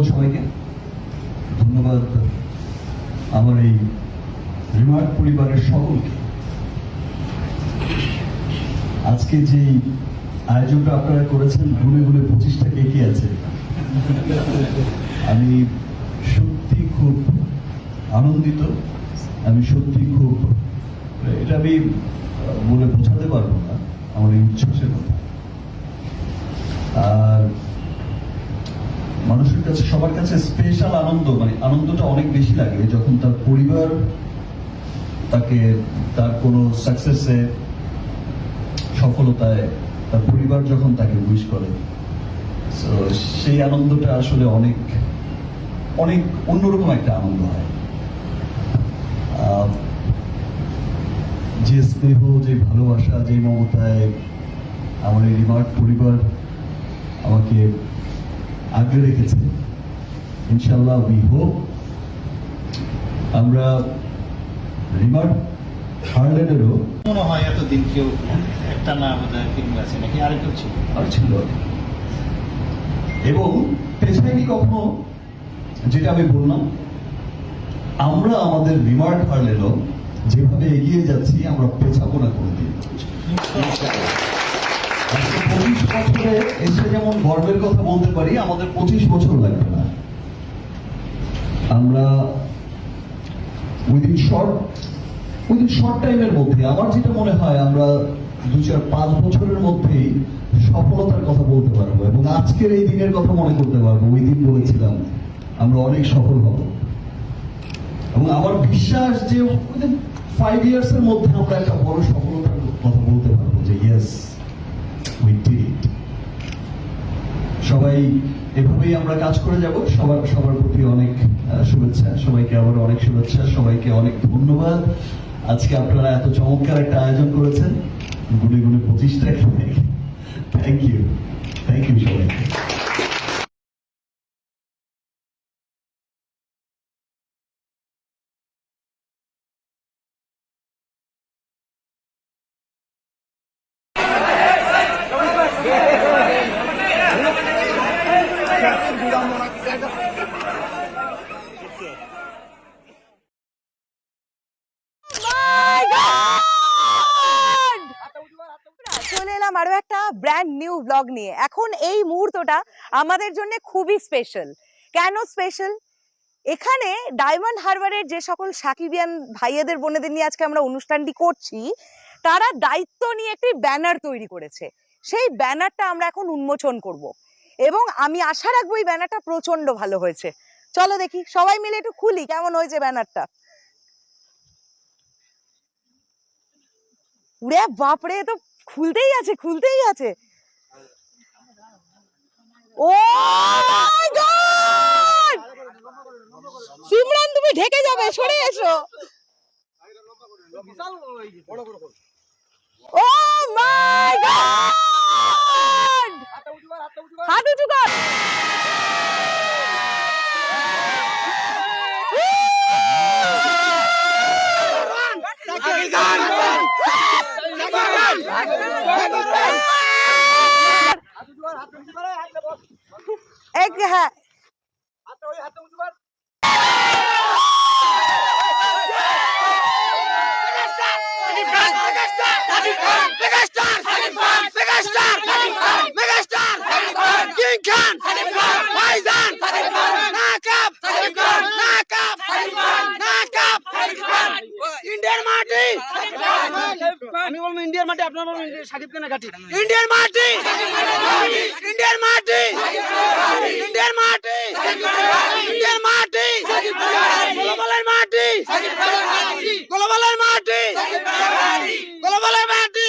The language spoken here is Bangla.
সবাইকে। ধন্যবাদ আমার এই রিমার্ক পরিবারের সকলকে। আজকে যে আয়োজনটা আপনারা করেছেন, ঘুরে ঘুরে 25টা কেকি আছে। আমি সত্যি খুব আনন্দিত, আমি সত্যি খুব, এটা আমি বলে বোঝাতে পারবো না আমার এই উচ্ছ্বাসের কথা। আর মানুষের কাছে, সবার কাছে স্পেশাল আনন্দ, মানে আনন্দটা অনেক বেশি লাগে যখন তার পরিবার তাকে তার কোনো সাকসেসে, সফলতায় তার পরিবার যখন তাকে উইশ করে, সেই আনন্দটা আসলে অনেক অনেক অন্যরকম একটা আনন্দ হয়। যে স্নেহ, যে ভালোবাসা, যে মমতায় আমার এই রিমার্ক পরিবার আমাকে আগলে রেখেছে, ইনশাল্লাহ উই হোপ আমরা রিমার্ক হার্ল্যান্ডেরও মনে হয় এতদিন কেউ একটা না বোধহয় ফিল্ম আছে নাকি আরেকটু ছিল আর ছিল, এবং পেছায়নি কখনো। যেটা আমি বললাম, আমরা আমাদের রিমার্ক হার্ল্যান্ডও যেভাবে এগিয়ে যাচ্ছি, আমরা পেছাবো না কোনোদিন। 25 বছরে এসে যেমন গর্বের কথা বলতে পারি, আমাদের 25 বছর লাগবে না। আমরা উইদিন শর্ট টাইমের মধ্যে, আমার যেটা মনে হয়, আমরা 2-4-5 বছরের মধ্যেই সফলতার কথা বলতে পারবো, এবং আজকের এই দিনের কথা মনে করতে পারবো। ওই দিন বলেছিলাম আমরা অনেক সফল হব, এবং আমার বিশ্বাস যে 5 ইয়ার্স এর মধ্যে আমরা একটা বড় সফলতার কথা বলতে পারবো, যে ইয়েস উই ডিড ইট। সবাই এভাবেই আমরা কাজ করে যাব। সবার প্রতি অনেক শুভেচ্ছা, সবাইকে আবার অনেক শুভেচ্ছা, সবাইকে অনেক ধন্যবাদ। আজকে আপনারা এত চমৎকার একটা আয়োজন করেছেন, গুলি 25টা। থ্যাংক ইউ সবাইকে। চলে এলাম আরো একটা ব্র্যান্ড নিউ ব্লগ নিয়ে। এখন এই মুহূর্তটা আমাদের জন্য খুবই স্পেশাল। কেন স্পেশাল? এখানে ডায়মন্ড হারবারের যে সকল সাকিবিয়ান ভাইয়েদের বোনেদের নিয়ে আজকে আমরা অনুষ্ঠানটি করছি, তারা দায়িত্ব নিয়ে একটি ব্যানার তৈরি করেছে। সেই ব্যানারটা আমরা এখন উন্মোচন করব, এবং আমি আশা রাখবো এই ব্যানারটা প্রচন্ড ভালো হয়েছে। চলো দেখি, সবাই মিলে একটু খুলি কেমন হয়েছে ব্যানারটা। উড়ে বাপরে, তো খুলতেই আছে। ও মাই গড! সিমরান, তুমি ঢেকে যাবে, সরে এসো। ও মাই গড! হাত উঁচু কর। এক হ্যাঁ, ইন্ডিয়ার মাটি, আমি বলবো ইন্ডিয়ার মাটি, আপনার বলবেন সাকিব খানের ঘাটি। ইন্ডিয়ার মাটি, ইন্ডিয়ার মাটি, ইন্ডিয়ার মাটি, ইন্ডিয়ার মাটি, গ্লোবালের মাটি, গ্লোবালের মাটি, গ্লোবালের মাটি,